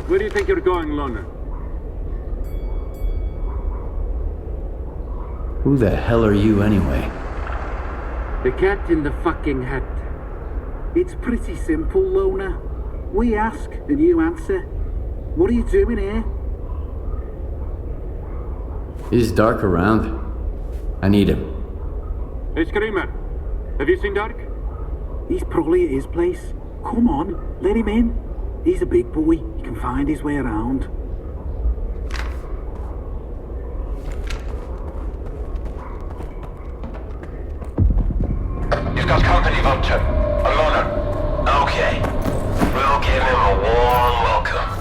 Where do you think you're going, loner? Who the hell are you anyway? The cat in the fucking hat. It's pretty simple, loner. We ask and you answer. What are you doing here? Is Dark around? I need him. Hey, Screamer. Have you seen Dark? He's probably at his place. Come on, let him in. He's a big boy. He can find his way around. You've got company, Vulture. A loner. Okay. We'll give him a warm welcome.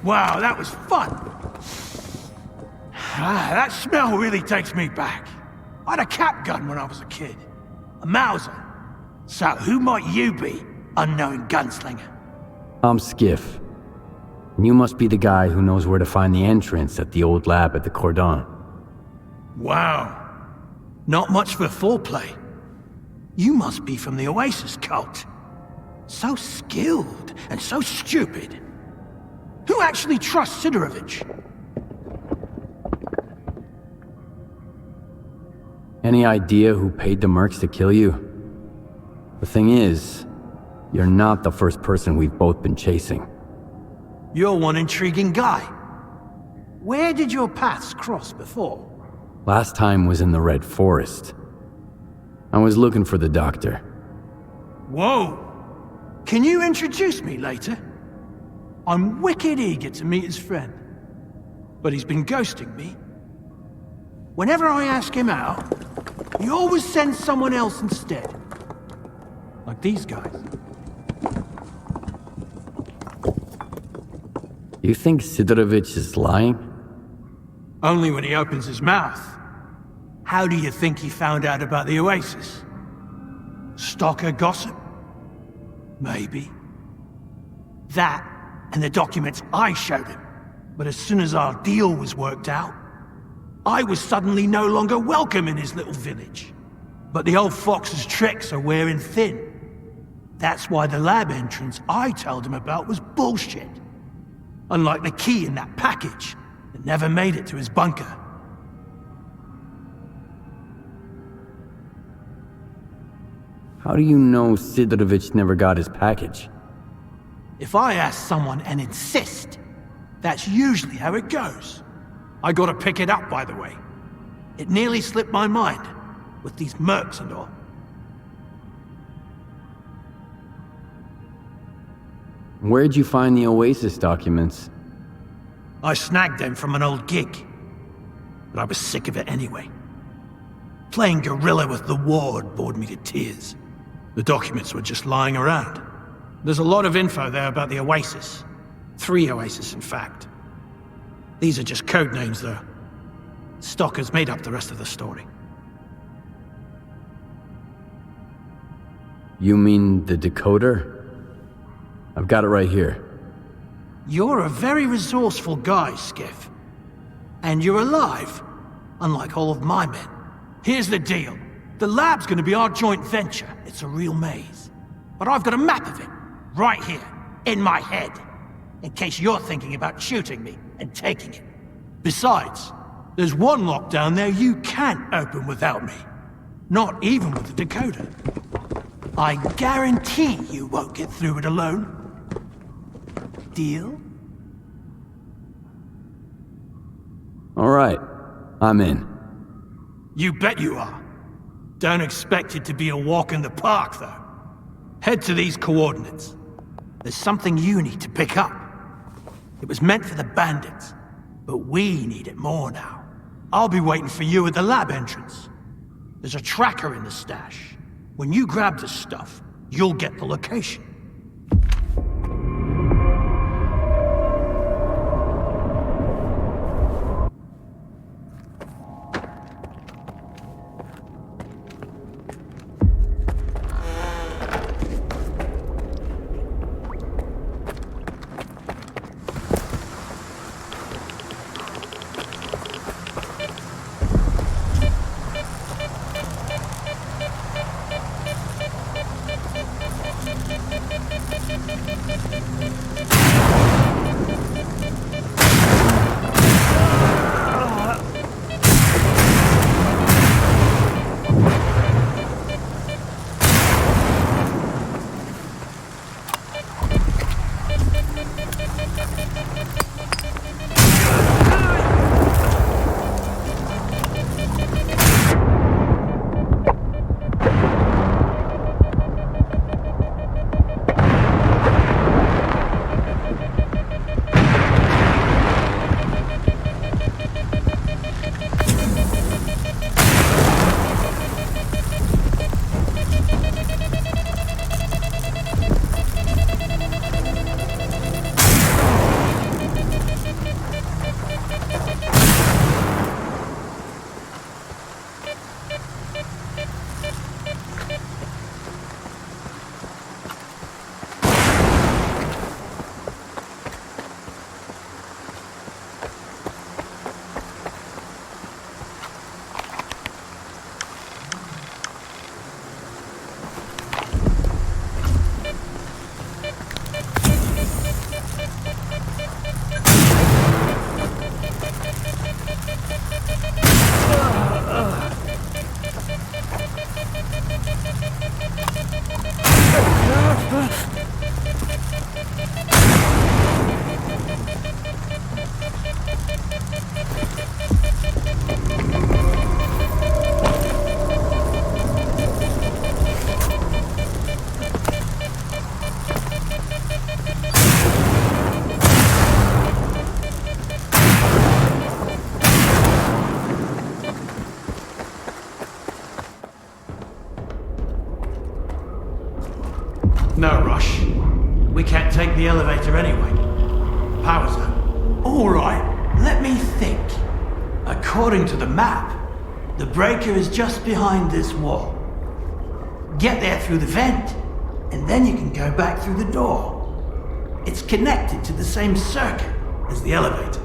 Wow, that was fun. That smell really takes me back. I had a cap gun when I was a kid. A Mauser. So who might you be, unknown gunslinger? I'm Skiff. And you must be the guy who knows where to find the entrance at the old lab at the Cordon. Wow. Not much for foreplay. You must be from the Oasis cult. So skilled and so stupid. Who actually trusts Sidorovich? Any idea who paid the mercs to kill you? The thing is, you're not the first person we've both been chasing. You're one intriguing guy. Where did your paths cross before? Last time was in the Red Forest. I was looking for the doctor. Whoa! Can you introduce me later? I'm wicked eager to meet his friend. But he's been ghosting me. Whenever I ask him out, he always sends someone else instead. Like these guys. You think Sidorovich is lying? Only when he opens his mouth. How do you think he found out about the Oasis? Stalker gossip? Maybe. That and the documents I showed him. But as soon as our deal was worked out, I was suddenly no longer welcome in his little village. But the old fox's tricks are wearing thin. That's why the lab entrance I told him about was bullshit. Unlike the key in that package that never made it to his bunker. How do you know Sidorovich never got his package? If I ask someone and insist, that's usually how it goes. I gotta pick it up, by the way. It nearly slipped my mind, with these mercs and all. Where'd you find the Oasis documents? I snagged them from an old gig, but I was sick of it anyway. Playing guerrilla with the ward bored me to tears. The documents were just lying around. There's a lot of info there about the Oasis. 3 Oasis, in fact. These are just code names, though. Stalker's made up the rest of the story. You mean the decoder? I've got it right here. You're a very resourceful guy, Skiff. And you're alive, unlike all of my men. Here's the deal. The lab's gonna be our joint venture. It's a real maze. But I've got a map of it, right here, in my head. In case you're thinking about shooting me and taking it. Besides, there's one lock down there you can't open without me. Not even with the decoder. I guarantee you won't get through it alone. Deal? All right, I'm in. You bet you are. Don't expect it to be a walk in the park, though. Head to these coordinates. There's something you need to pick up. It was meant for the bandits, but we need it more now. I'll be waiting for you at the lab entrance. There's a tracker in the stash. When you grab the stuff, you'll get the location. No rush. We can't take the elevator anyway. Power's out. All right, let me think. According to the map, the breaker is just behind this wall. Get there through the vent, and then you can go back through the door. It's connected to the same circuit as the elevator.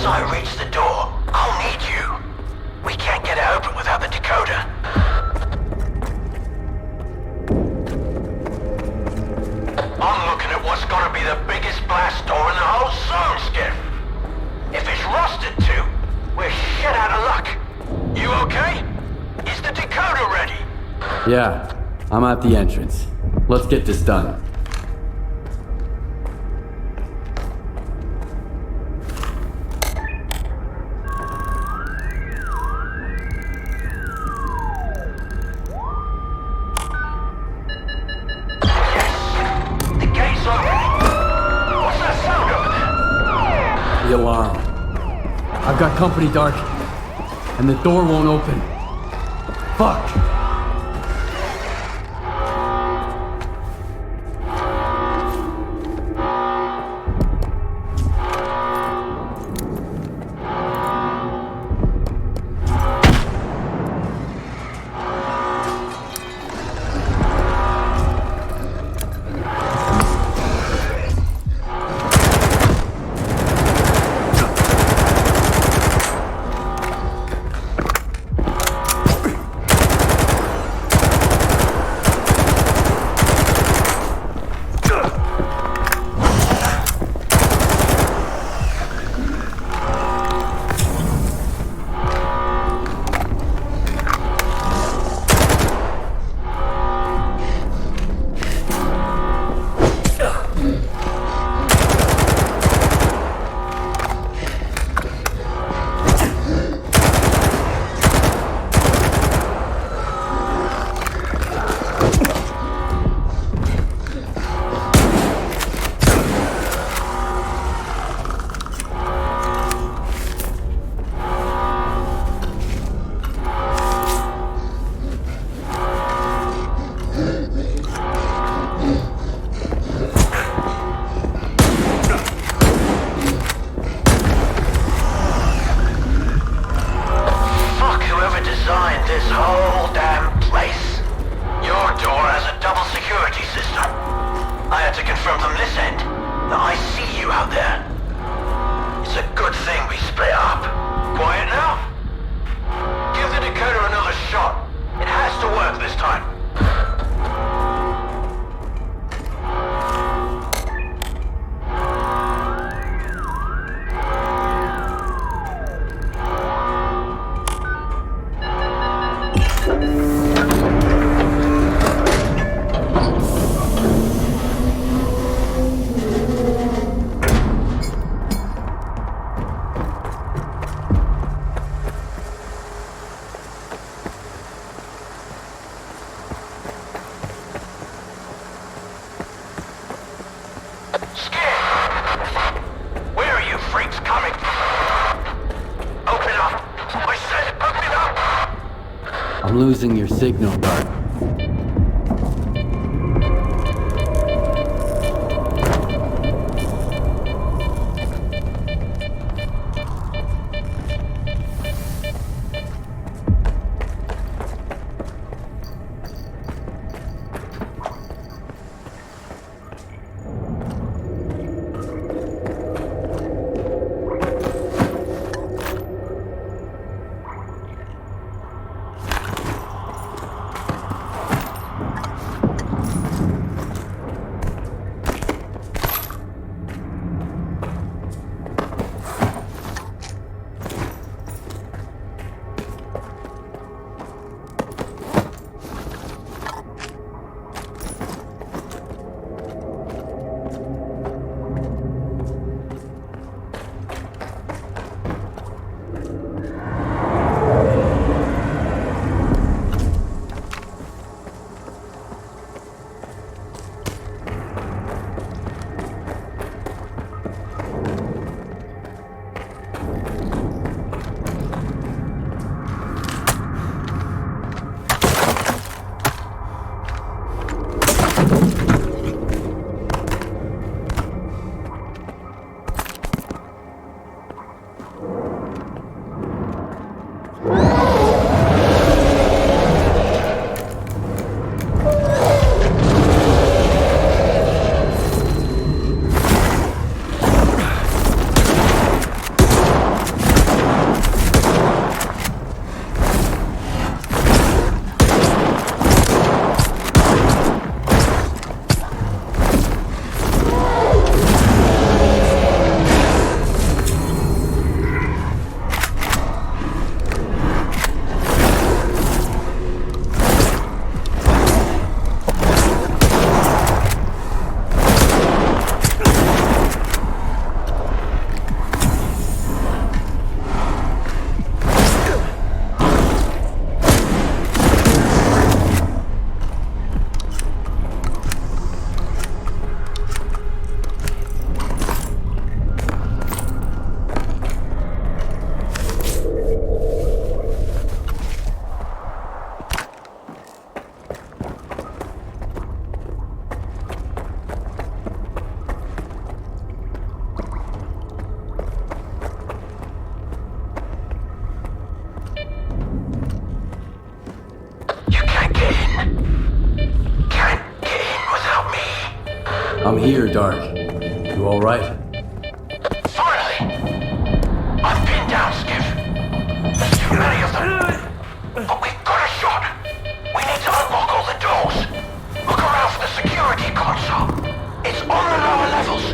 Once I reach the door, I'll need you. We can't get it open without the decoder. I'm looking at what's gotta be the biggest blast door in the whole zone, Skiff. If it's rusted too, we're shit out of luck. You okay? Is the decoder ready? Yeah, I'm at the entrance. Let's get this done. The gate's open. What's that sound over there? The alarm. I've got company, Dark. And the door won't open. Fuck! I'm losing your signal, Dark. I'm here, Dark. You alright? Finally! I've pinned down Skiff. There's too many of them. But we've got a shot. We need to unlock all the doors. Look around for the security console. It's on the lower levels.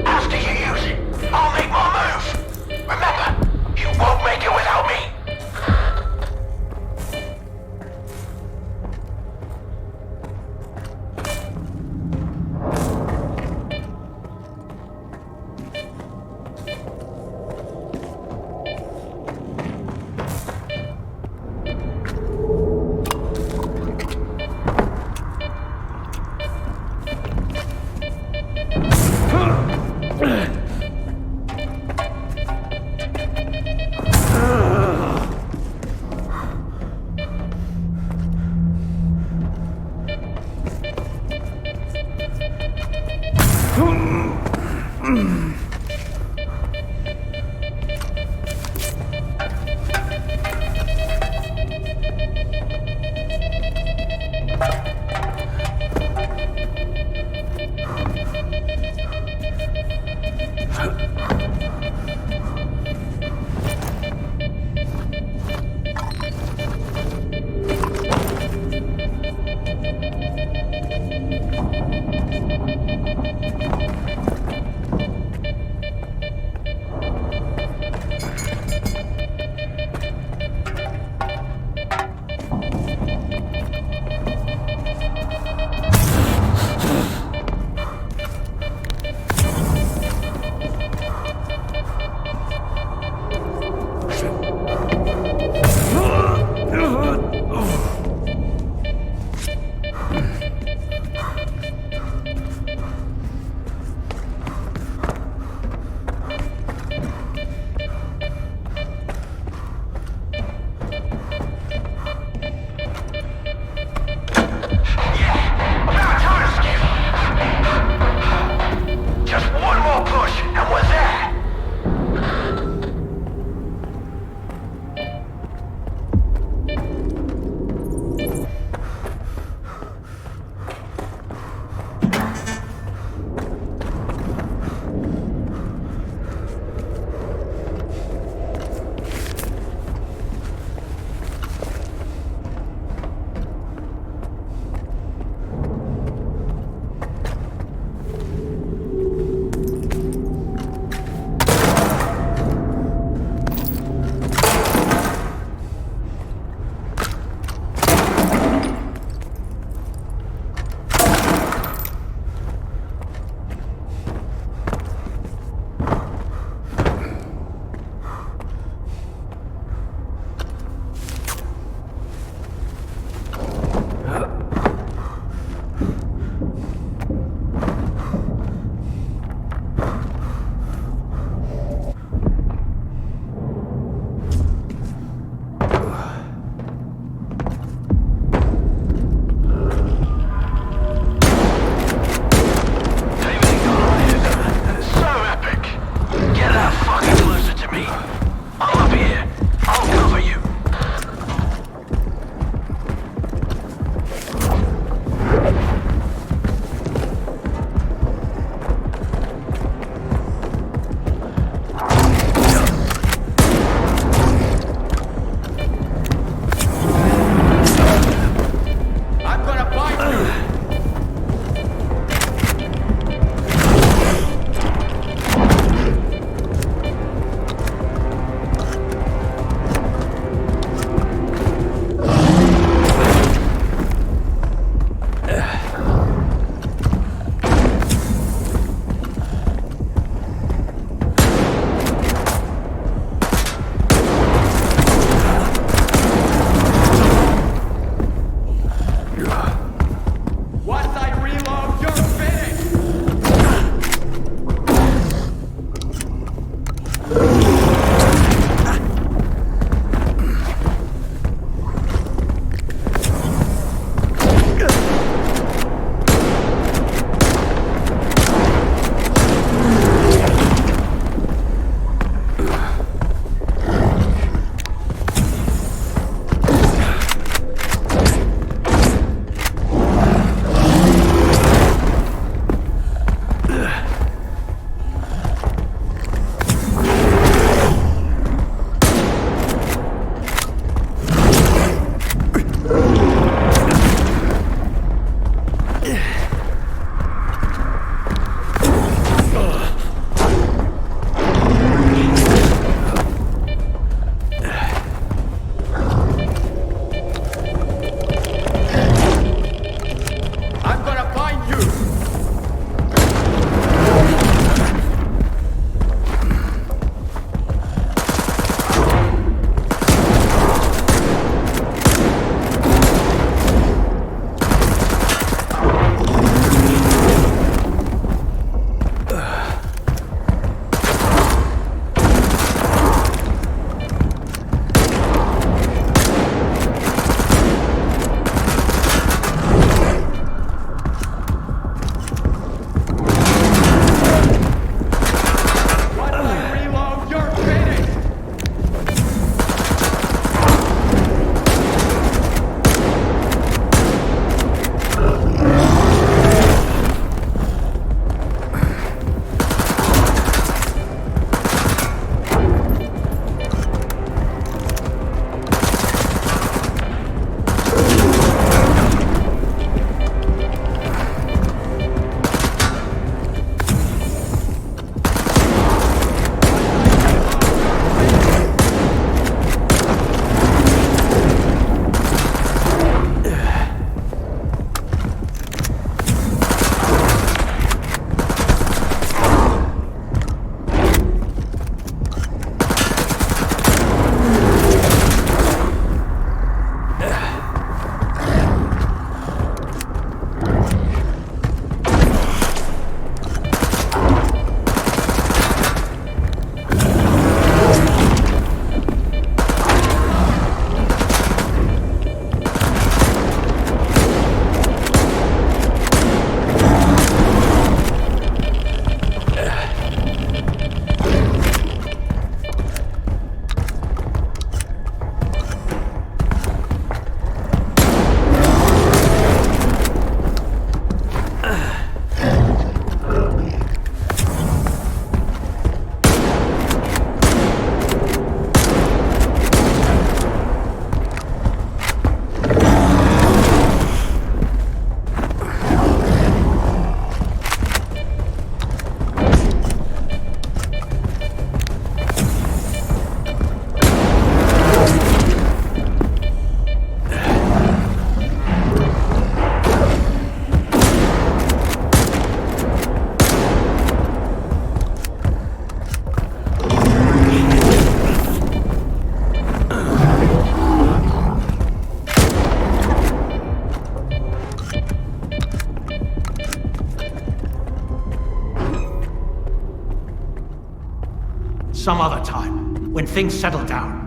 After you use it, I'll make my move. Remember, you won't make it without me. Some other time, when things settle down.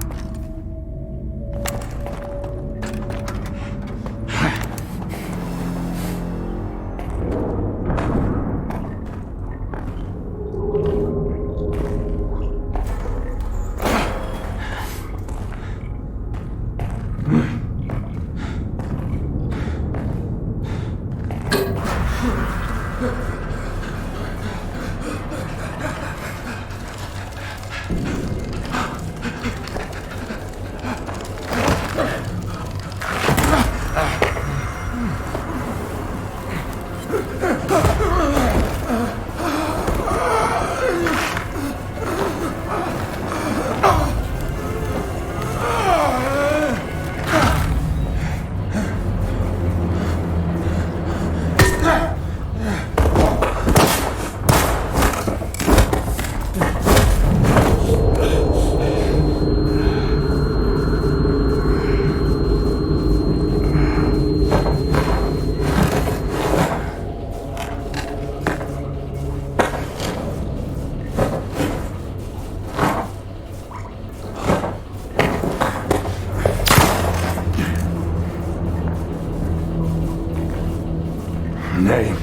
Name?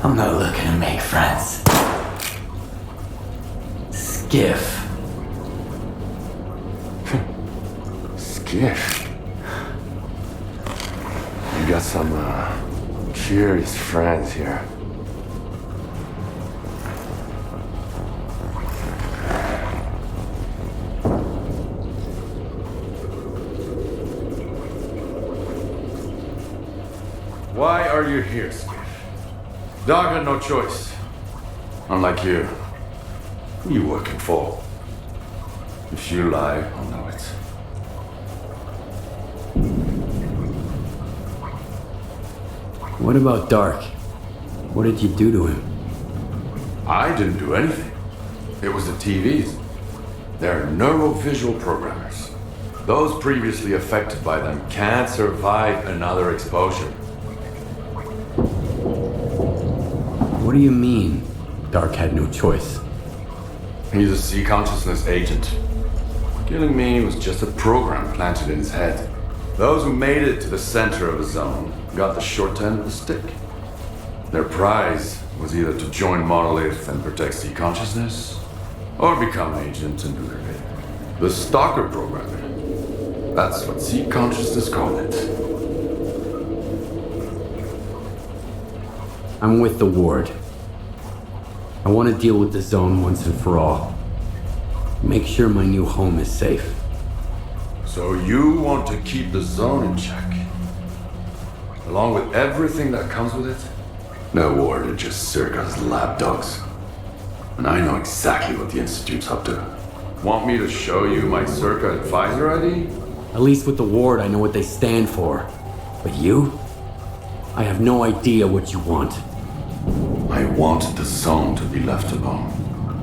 I'm not looking to make friends. Skiff. Skiff? You got some, curious friends here. Why are you here, Skiff? Dog had no choice. Unlike you. Who you working for? If you lie, I'll know it. What about Dark? What did you do to him? I didn't do anything. It was the TVs. They're neurovisual programmers. Those previously affected by them can't survive another exposure. What do you mean, Dark had no choice? He's a C-consciousness agent. Killing me was just a program planted in his head. Those who made it to the center of the zone got the short end of the stick. Their prize was either to join Monolith and protect C-consciousness, or become agents and do their bit. The STALKER program. That's what C-consciousness called it. I'm with the Ward. I want to deal with the zone once and for all. Make sure my new home is safe. So you want to keep the zone in check? Along with everything that comes with it? No Ward are just Circa's lapdogs. And I know exactly what the Institute's up to. Want me to show you my Circa advisor ID? At least with the Ward, I know what they stand for. But you? I have no idea what you want. I want the zone to be left alone.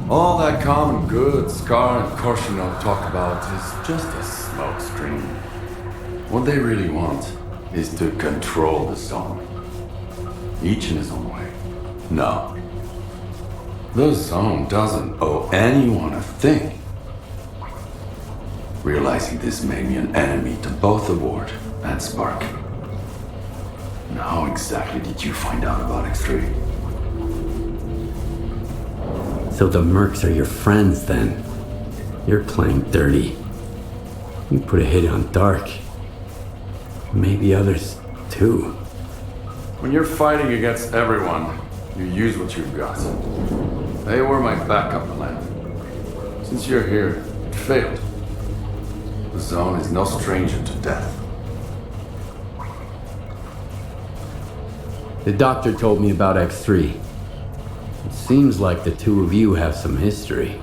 All that common good Scar and Korshunov talk about is just a smokescreen. What they really want is to control the zone. Each in his own way. No. The zone doesn't owe anyone a thing. Realizing this made me an enemy to both the Ward and Spark. And how exactly did you find out about X3? So the Mercs are your friends then? You're playing dirty. You put a hit on Dark. Maybe others too. When you're fighting against everyone, you use what you've got. They were my backup plan. Since you're here, it failed. The zone is no stranger to death. The doctor told me about X3. It seems like the two of you have some history.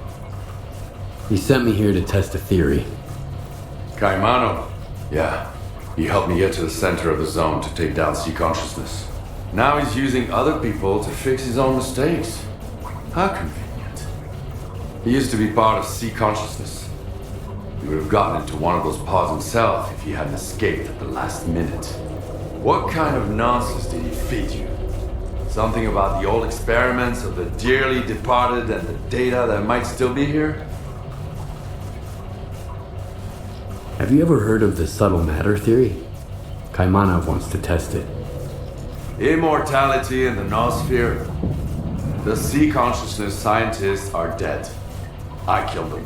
He sent me here to test a theory. Caimano. Yeah. He helped me get to the center of the zone to take down C-consciousness. Now he's using other people to fix his own mistakes. How convenient. He used to be part of C-consciousness. He would have gotten into one of those pods himself if he hadn't escaped at the last minute. What kind of nonsense did he feed you? Something about the old experiments of the dearly departed and the data that might still be here? Have you ever heard of the subtle matter theory? Kaimanov wants to test it. Immortality in the noosphere. The sea consciousness scientists are dead. I killed them.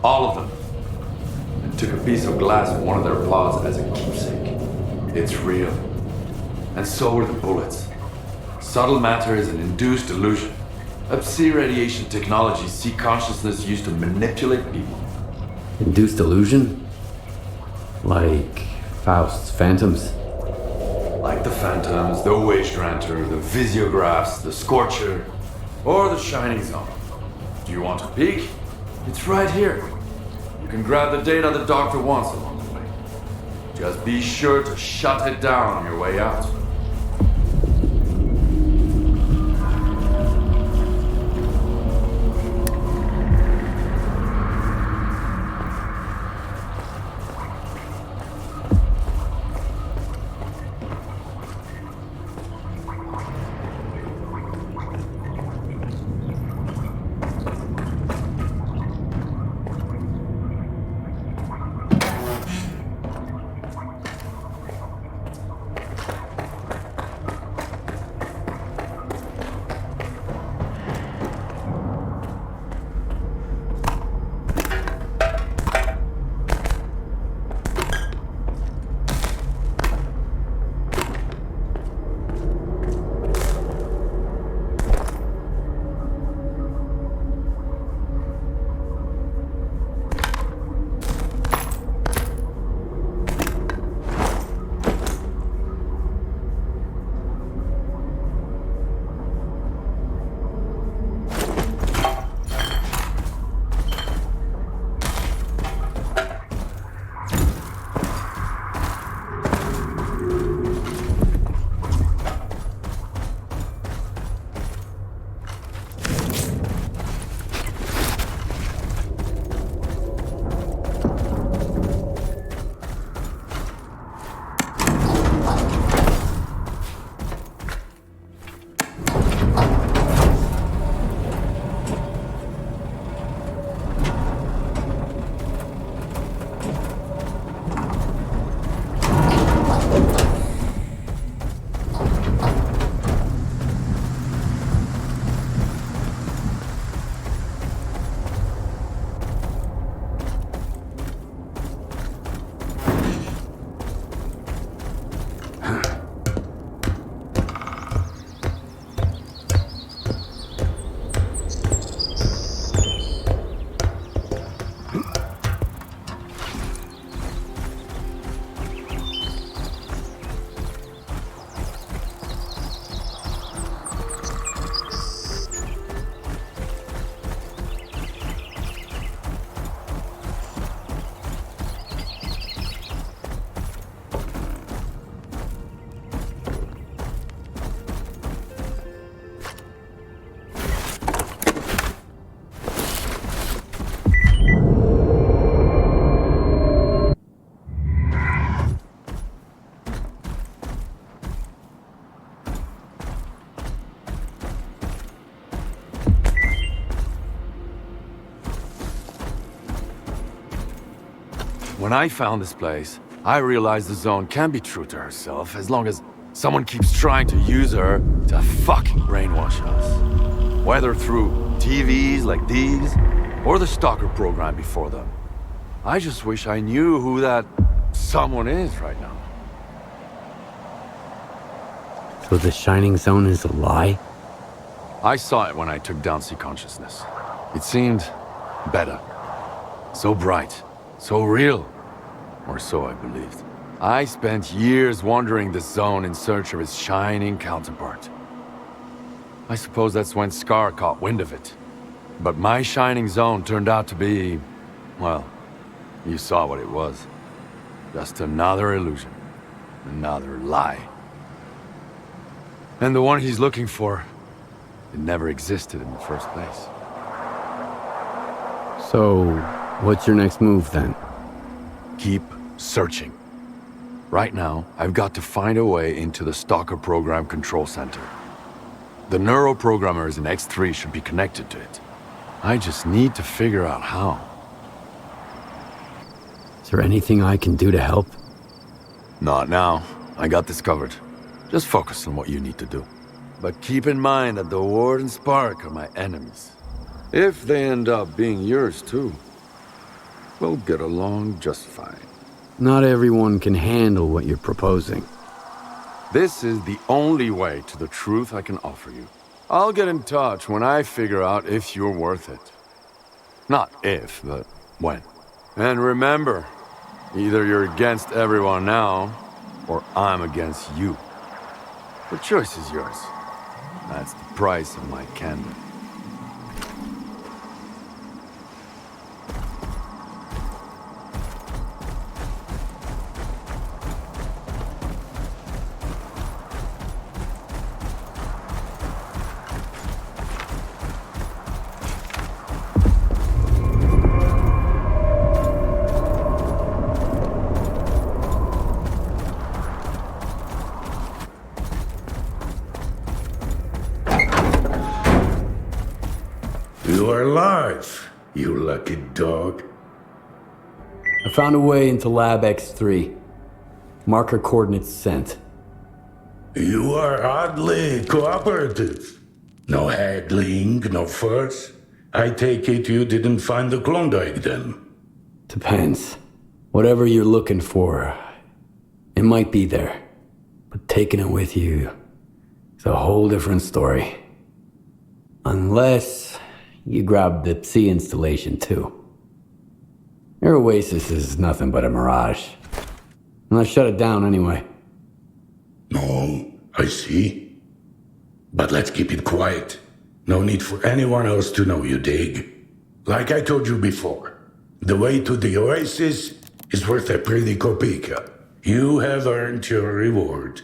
All of them. And took a piece of glass from one of their pods as a keepsake. It's real. And so are the bullets. Subtle matter is an induced illusion. A psi radiation technology sea consciousness used to manipulate people. Induced illusion? Like Faust's phantoms? Like the Phantoms, the Wage Granter, the Visiographs, the Scorcher, or the Shining Zone. Do you want a peek? It's right here. You can grab the data the doctor wants along the way. Just be sure to shut it down on your way out. When I found this place, I realized the Zone can be true to herself as long as someone keeps trying to use her to fucking brainwash us. Whether through TVs like these, or the STALKER program before them. I just wish I knew who that someone is right now. So the Shining Zone is a lie? I saw it when I took down Sea Consciousness. It seemed better. So bright. So real. Or so I believed. I spent years wandering the Zone in search of its shining counterpart. I suppose that's when Scar caught wind of it. But my Shining Zone turned out to be... well, you saw what it was. Just another illusion. Another lie. And the one he's looking for, it never existed in the first place. So, what's your next move then? Keep searching. Right now, I've got to find a way into the STALKER program control center. The neuroprogrammers in X3 should be connected to it. I just need to figure out how. Is there anything I can do to help? Not now. I got this covered. Just focus on what you need to do. But keep in mind that the Ward and Spark are my enemies. If they end up being yours too, we'll get along just fine. Not everyone can handle what you're proposing. This is the only way to the truth I can offer you. I'll get in touch when I figure out if you're worth it. Not if, but when. And remember, either you're against everyone now, or I'm against you. The choice is yours. That's the price of my candor. You are alive, you lucky dog. I found a way into Lab X3. Marker coordinates sent. You are oddly cooperative. No haggling, no fuss. I take it you didn't find the Klondike then? Depends. Whatever you're looking for, it might be there. But taking it with you is a whole different story. Unless you grab the Psi installation too. Your oasis is nothing but a mirage. And I shut it down anyway. No, I see. But let's keep it quiet. No need for anyone else to know, you dig? Like I told you before, the way to the oasis is worth a pretty kopeka. You have earned your reward.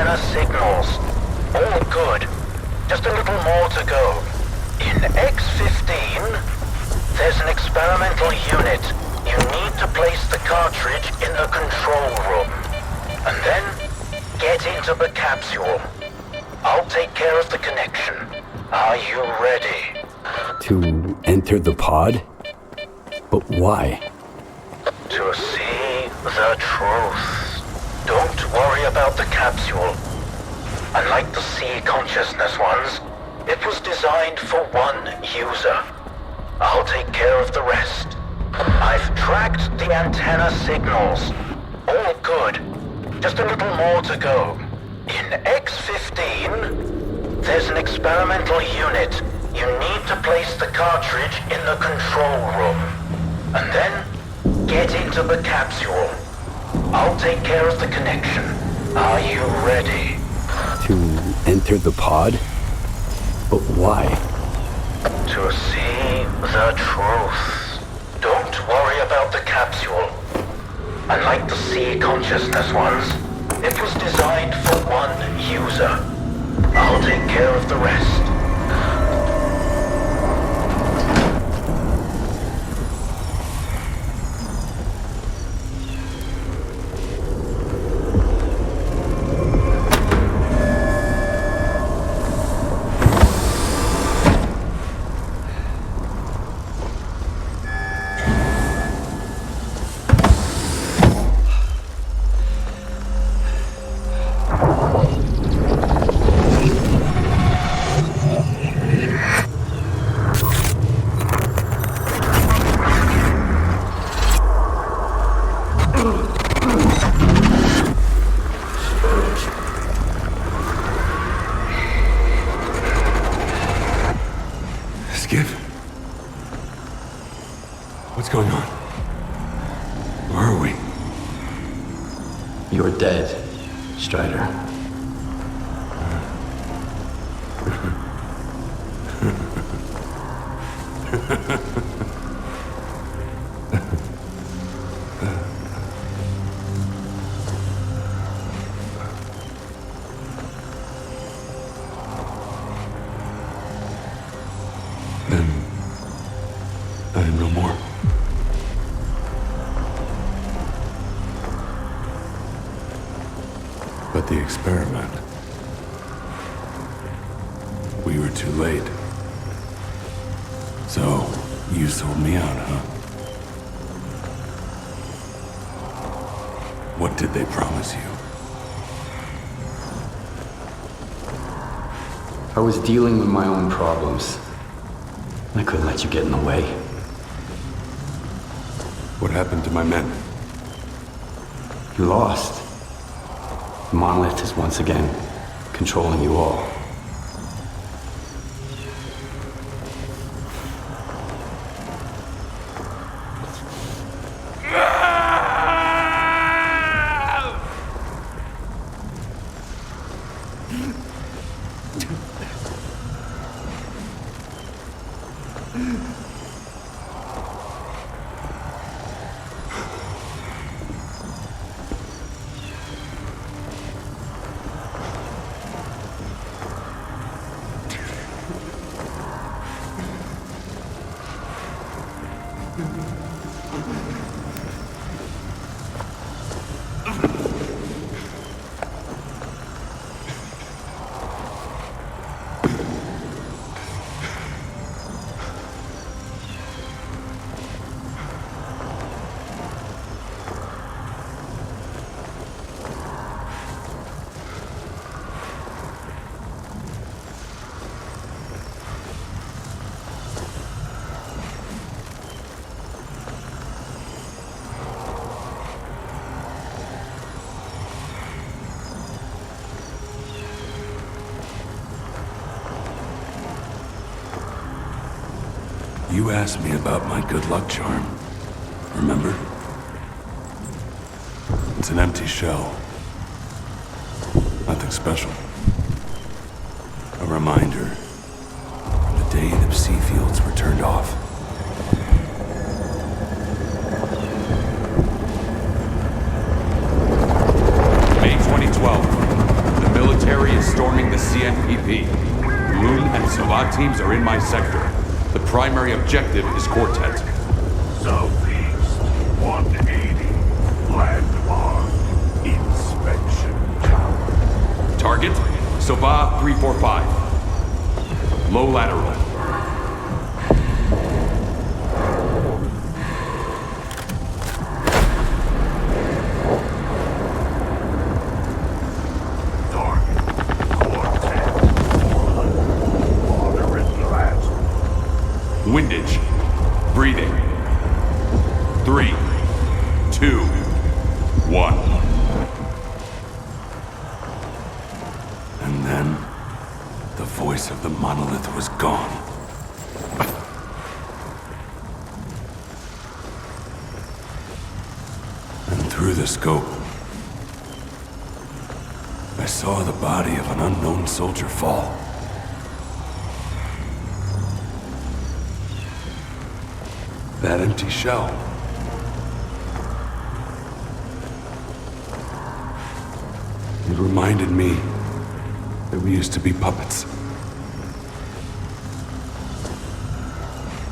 antenna signals. All good. Just a little more to go. In X15, there's an experimental unit. You need to place the cartridge in the control room. And then, get into the capsule. I'll take care of the connection. Are you ready? To enter the pod? But why? To see the truth. Don't worry about the capsule. Unlike the sea consciousness ones, it was designed for one user. I'll take care of the rest. I've tracked the antenna signals. All good. Just a little more to go. In X15, there's an experimental unit. You need to place the cartridge in the control room. And then, get into the capsule. I'll take care of the connection. Are you ready? To enter the pod? But why? To see the truth. Don't worry about the capsule. Unlike the sea consciousness ones, it was designed for one user. I'll take care of the rest. What's going on? Where are we? You're dead, Strider. Then I am no more. But the experiment. We were too late. So, you sold me out, huh? What did they promise you? I was dealing with my own problems. I couldn't let you get in the way. What happened to my men? You lost. The monolith is once again controlling you all. You asked me about my good luck charm. Remember? It's an empty shell. Nothing special. A reminder of the day the sea fields were turned off. May 2012. The is storming the CNPP. Loon and SWAT teams are in my sector. The primary objective is Quartet. Southeast, 180. Landmark. Inspection tower. Target, Sova 345. Low lateral. Windage. Breathing. 3, 2, 1. And then, the voice of the monolith was gone. And through the scope, I saw the body of an unknown soldier fall. That empty shell. It reminded me that we used to be puppets.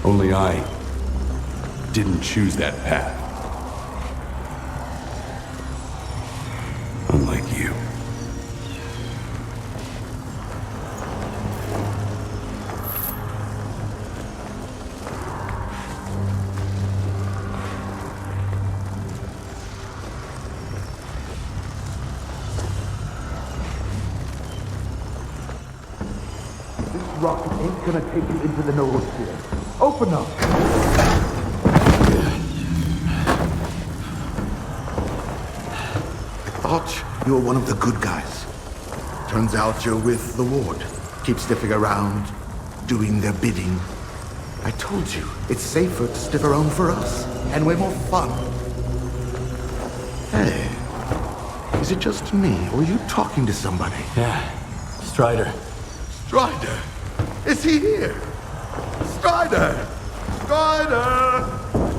Only I didn't choose that path. Unlike you. Rocket ain't gonna take you into the noosphere. Open up! I thought you were one of the good guys. Turns out you're with the ward. Keep sniffing around, doing their bidding. I told you, it's safer to sniff around for us, and way more fun. Hey, is it just me, or are you talking to somebody? Yeah, Strider. Strider? Is he here? Strider! Strider!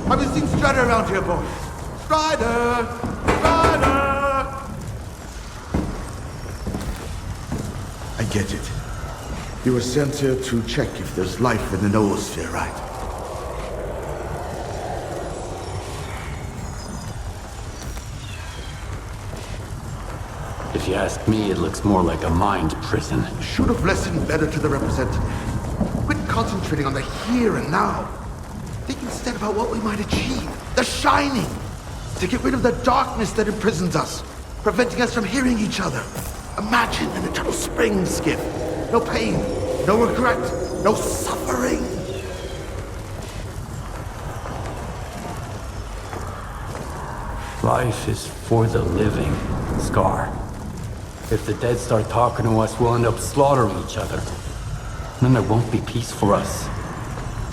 Have you seen Strider around here, boys? Strider! Strider! I get it. You were sent here to check if there's life in the noosphere, right? If you ask me, it looks more like a mind prison. Should have listened better to the representative. Quit concentrating on the here and now. Think instead about what we might achieve. The Shining! To get rid of the darkness that imprisons us, preventing us from hearing each other. Imagine an eternal spring, Skiff. No pain, no regret, no suffering. Life is for the living, Scar. If the dead start talking to us, we'll end up slaughtering each other. Then there won't be peace for us.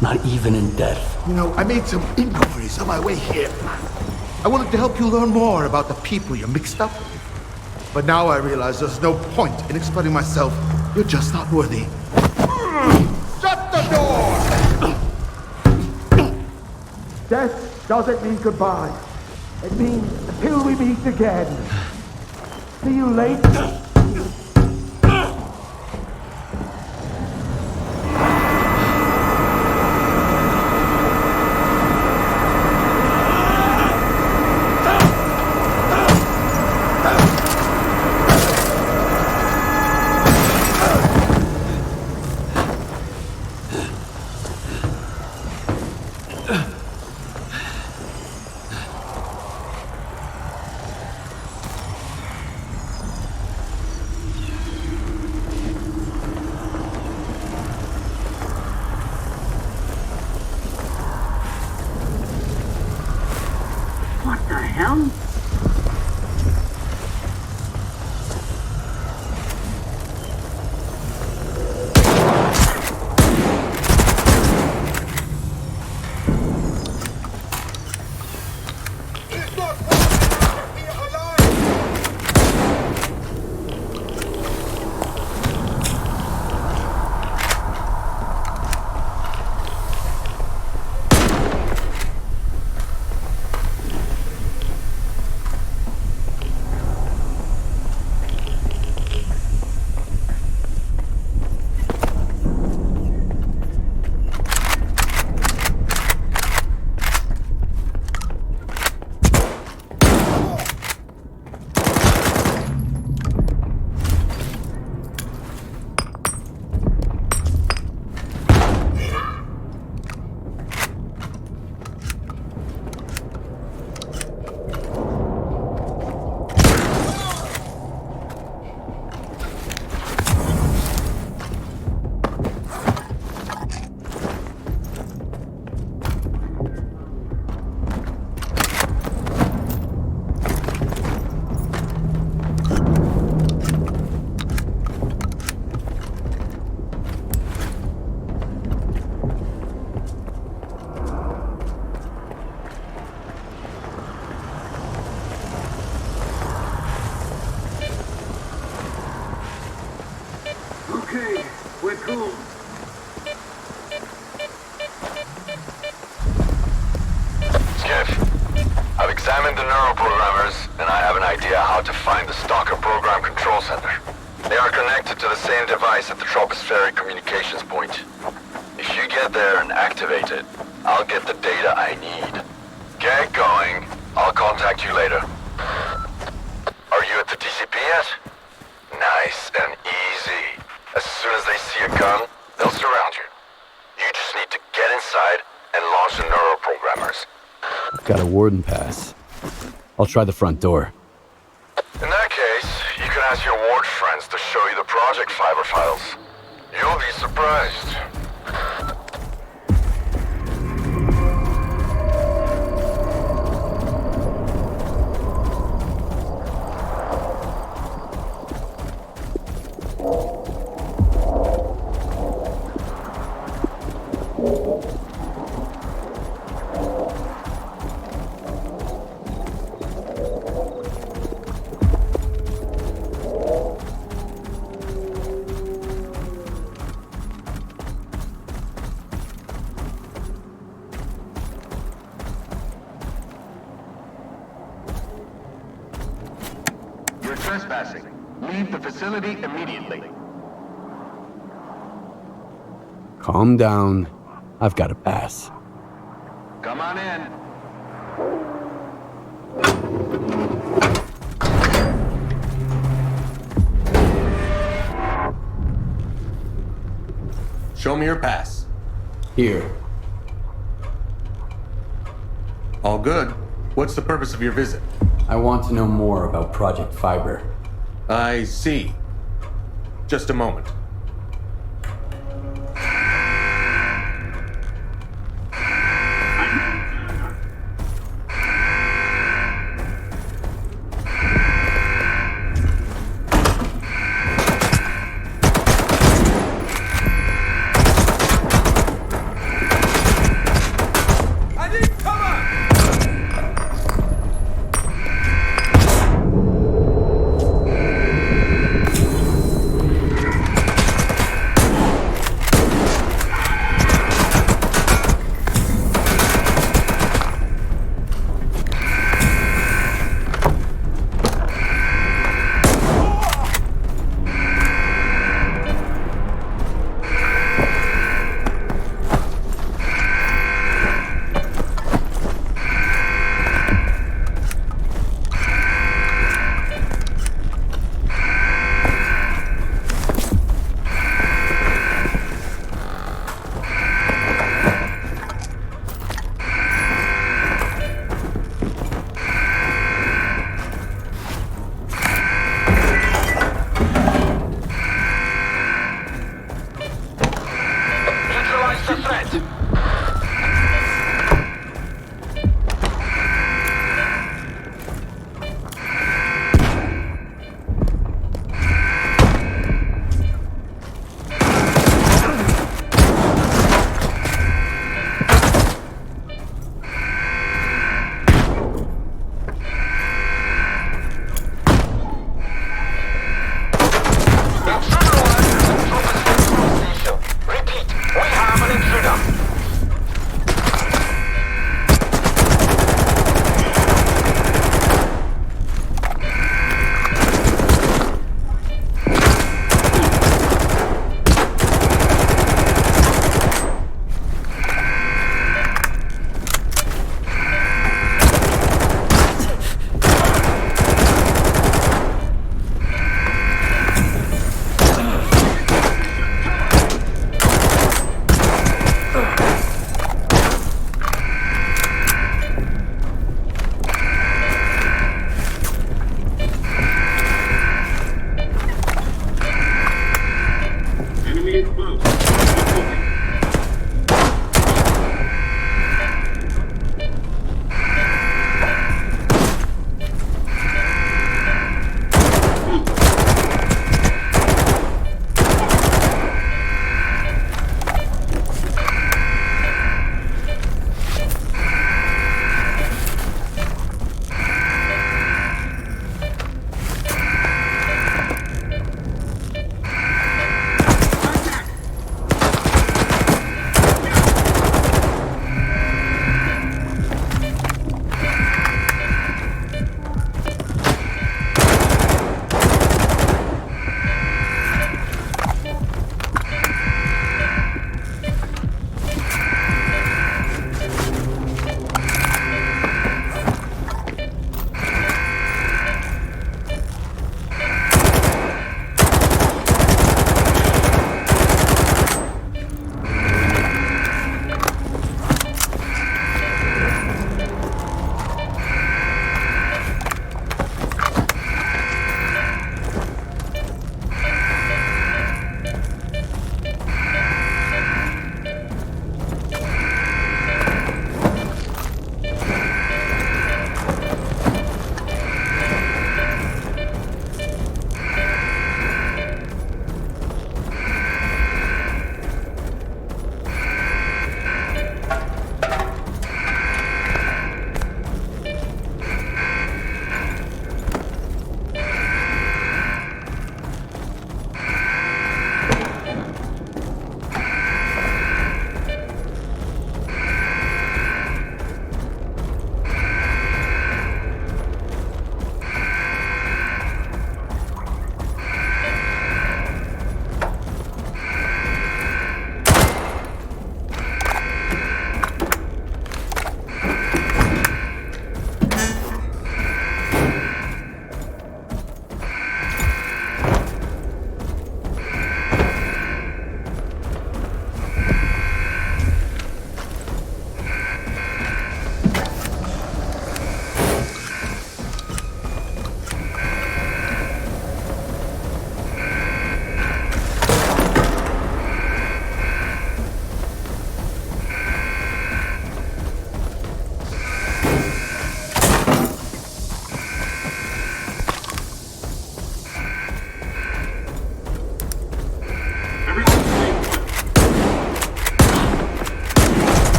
Not even in death. You know, I made some inquiries on my way here. I wanted to help you learn more about the people you're mixed up with. But now I realize there's no point in explaining myself. You're just not worthy. Shut the door! Death doesn't mean goodbye. It means until we meet again. See you later. Okay, we're cool. Skiff, I've examined the neuroprogrammers, and I have an idea how to find the STALKER program control center. They are connected to the same device at the tropospheric communications point. If you get there and activate it, I'll get the data I need. Get going. I'll contact you later. Are you at the TCP yet? Nice and easy. As soon as they see a gun, they'll surround you. You just need to get inside and launch the neuroprogrammers. Got a warden pass. I'll try the front door. In that case, you can ask your ward friends to show you the project fiber files. You'll be surprised. You're trespassing. Leave the facility immediately. Calm down. I've got a pass. Come on in. Show me your pass. Here. All good. What's the purpose of your visit? I want to know more about Project Fiber. I see. Just a moment.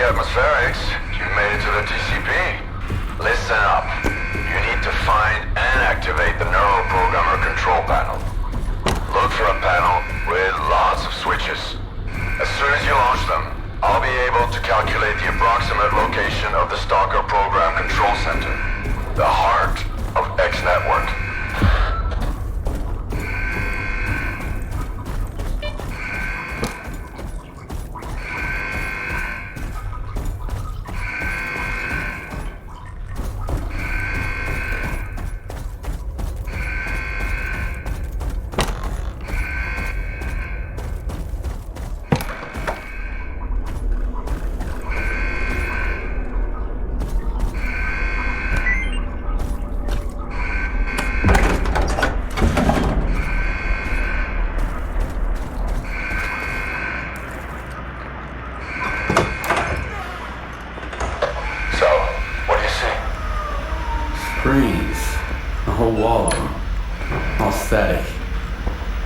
atmospherics. You made it to the TCP. Listen up. You need to find and activate the neuroprogrammer control panel. Look for a panel with lots of switches. As soon as you launch them, I'll be able to calculate the approximate location of the Stalker Program Control Center, the heart of X Network. Screens. A whole wall of them. All static.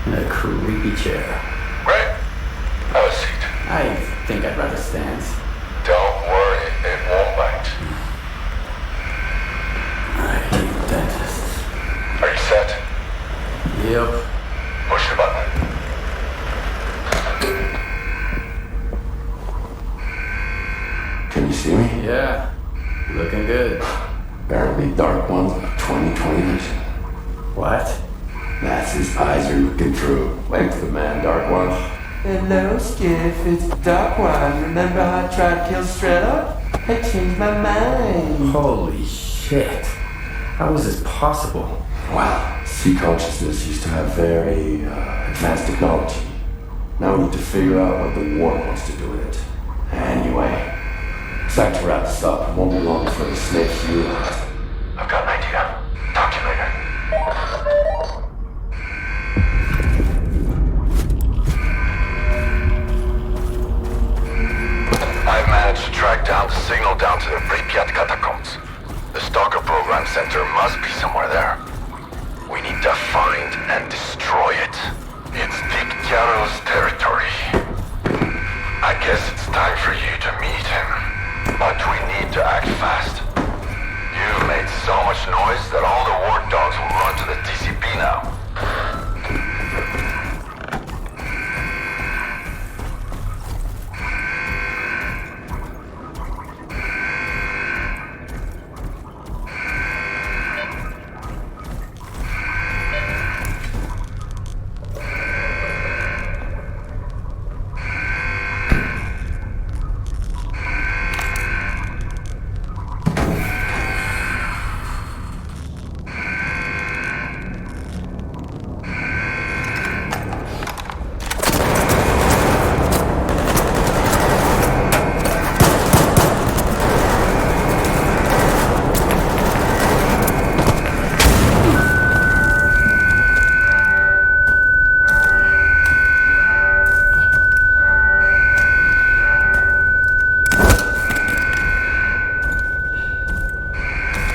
And a creepy chair. Great. Have a seat. I think I'd rather stand. Don't worry, it won't bite. I hate dentists. Are you set? Yep. Push the button. Can you see me? Yeah. Looking good. Apparently Dark One's 20/20 vision. What? That's his eyes are looking through. Wait for the man, Dark One. Hello, Skiff. It's Dark One. Remember how I tried to kill Strela? I changed my mind. Holy shit. How is this possible? Wow. Sea consciousness used to have very advanced technology. Now we need to figure out what the war wants to do with it. Anyway, it's time to wrap this up. It won't be long before the snake you. I've got an idea. Talk to you later. I've managed to track down the signal down to the Pripyat catacombs. The Stalker Program Center must be somewhere there. We need to find and destroy it. It's Dictyaro's territory. I guess it's time for you to meet him. But we need to act fast. You've made so much noise that all the ward dogs will run to the TCP now.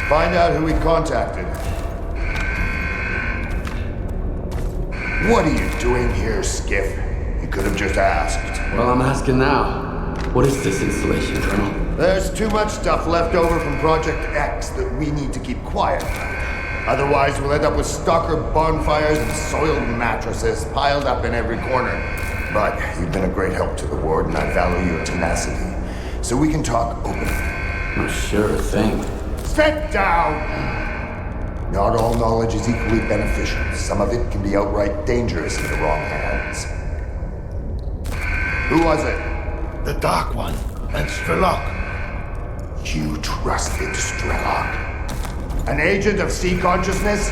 Find out who he contacted. What are you doing here, Skiff? You could have just asked. Well, I'm asking now. What is this installation, Colonel? There's too much stuff left over from Project X that we need to keep quiet. Otherwise, we'll end up with stalker bonfires and soiled mattresses piled up in every corner. But you've been a great help to the ward, and I value your tenacity. So we can talk openly. Oh, sure thing. Sit down! Not all knowledge is equally beneficial. Some of it can be outright dangerous in the wrong hands. Who was it? The Dark One and Strelok. You trusted Strelok? An agent of sea consciousness?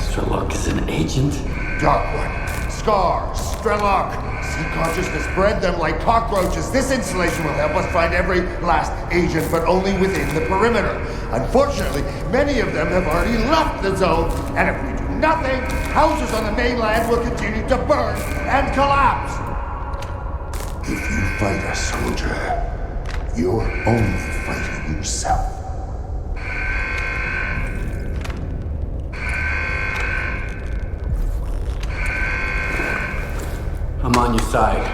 Strelok is an agent? Dark One, Scar, Strelok. Sea consciousness bred them like cockroaches. This installation will help us find every last agent, but only within the perimeter. Unfortunately, many of them have already left the zone, and if we do nothing, houses on the mainland will continue to burn and collapse. If you fight a soldier, you're only fighting yourself. I'm on your side.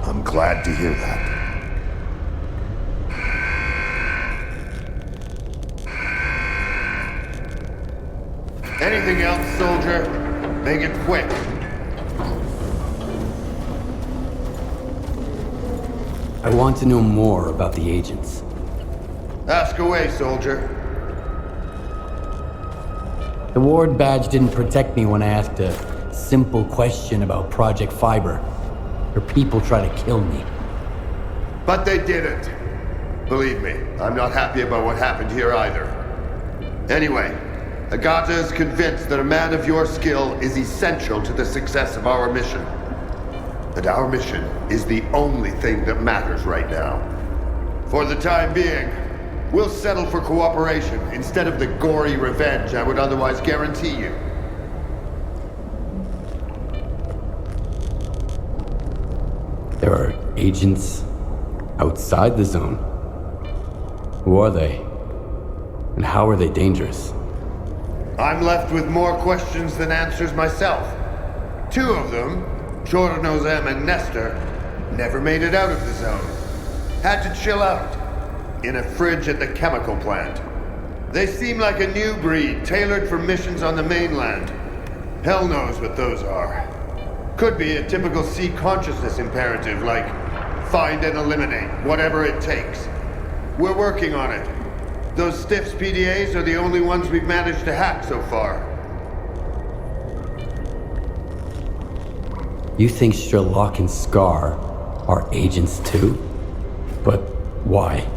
I'm glad to hear that. Anything else, soldier? Make it quick. I want to know more about the agents. Ask away, soldier. The ward badge didn't protect me when I asked a simple question about Project Fiber. Her people try to kill me. But they didn't. Believe me, I'm not happy about what happened here either. Anyway, Agata is convinced that a man of your skill is essential to the success of our mission. And our mission is the only thing that matters right now. For the time being, we'll settle for cooperation instead of the gory revenge I would otherwise guarantee you. There are agents outside the zone. Who are they? And how are they dangerous? I'm left with more questions than answers myself. Two of them, Chornozem and Nestor, never made it out of the zone. Had to chill out in a fridge at the chemical plant. They seem like a new breed tailored for missions on the mainland. Hell knows what those are. Could be a typical sea consciousness imperative like find and eliminate, whatever it takes. We're working on it. Those Stiffs PDAs are the only ones we've managed to hack so far. You think Sherlock and Scar are agents too? But why?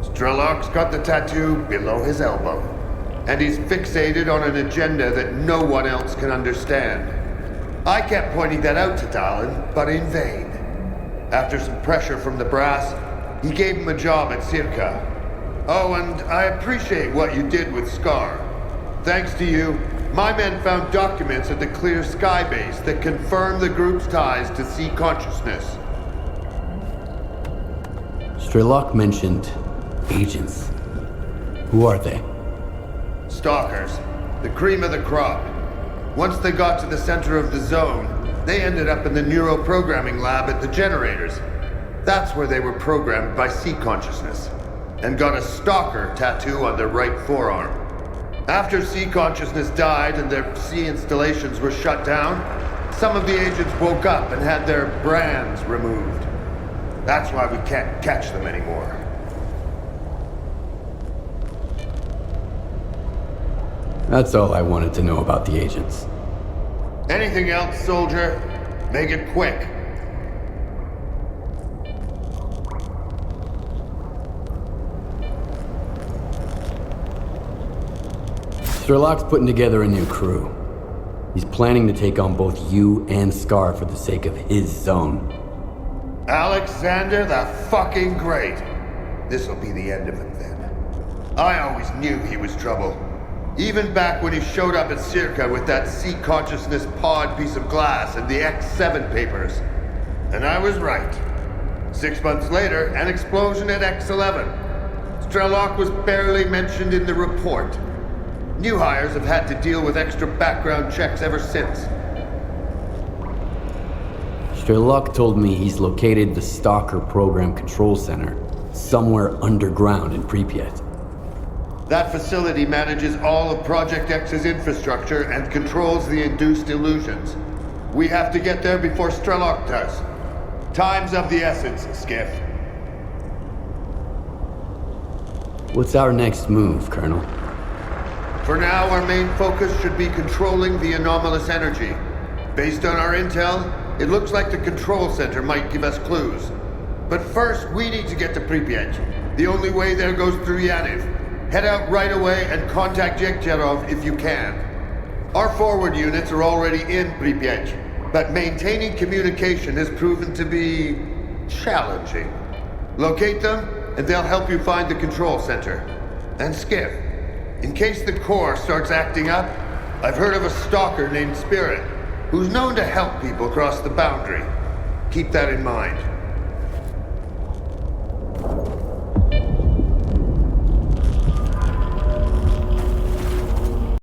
Strelok's got the tattoo below his elbow, and he's fixated on an agenda that no one else can understand. I kept pointing that out to Dallin, but in vain. After some pressure from the brass, he gave him a job at Circa. Oh, and I appreciate what you did with Scar. Thanks to you, my men found documents at the Clear Sky base that confirm the group's ties to sea consciousness. Sherlock mentioned agents. Who are they? Stalkers. The cream of the crop. Once they got to the center of the zone, they ended up in the neuroprogramming lab at the generators. That's where they were programmed by sea consciousness, and got a stalker tattoo on their right forearm. After sea consciousness died and their sea installations were shut down, some of the agents woke up and had their brands removed. That's why we can't catch them anymore. That's all I wanted to know about the agents. Anything else, soldier? Make it quick. Sherlock's putting together a new crew. He's planning to take on both you and Scar for the sake of his zone. Alexander the fucking Great. This'll be the end of him then. I always knew he was trouble. Even back when he showed up at Circa with that sea consciousness pod piece of glass and the X7 papers. And I was right. 6 months later, an explosion at X11. Strelok was barely mentioned in the report. New hires have had to deal with extra background checks ever since. Sherlock told me he's located the Stalker Program Control Center somewhere underground in Pripyat. That facility manages all of Project X's infrastructure and controls the induced illusions. We have to get there before Strelok does. Time's of the essence, Skiff. What's our next move, Colonel? For now, our main focus should be controlling the anomalous energy. Based on our intel, it looks like the control center might give us clues. But first, we need to get to Pripyat. The only way there goes through Yaniv. Head out right away and contact Yekcherov if you can. Our forward units are already in Pripyat, but maintaining communication has proven to be challenging. Locate them, and they'll help you find the control center. And Skiff, in case the Corps starts acting up, I've heard of a stalker named Spirit, who's known to help people cross the boundary. Keep that in mind.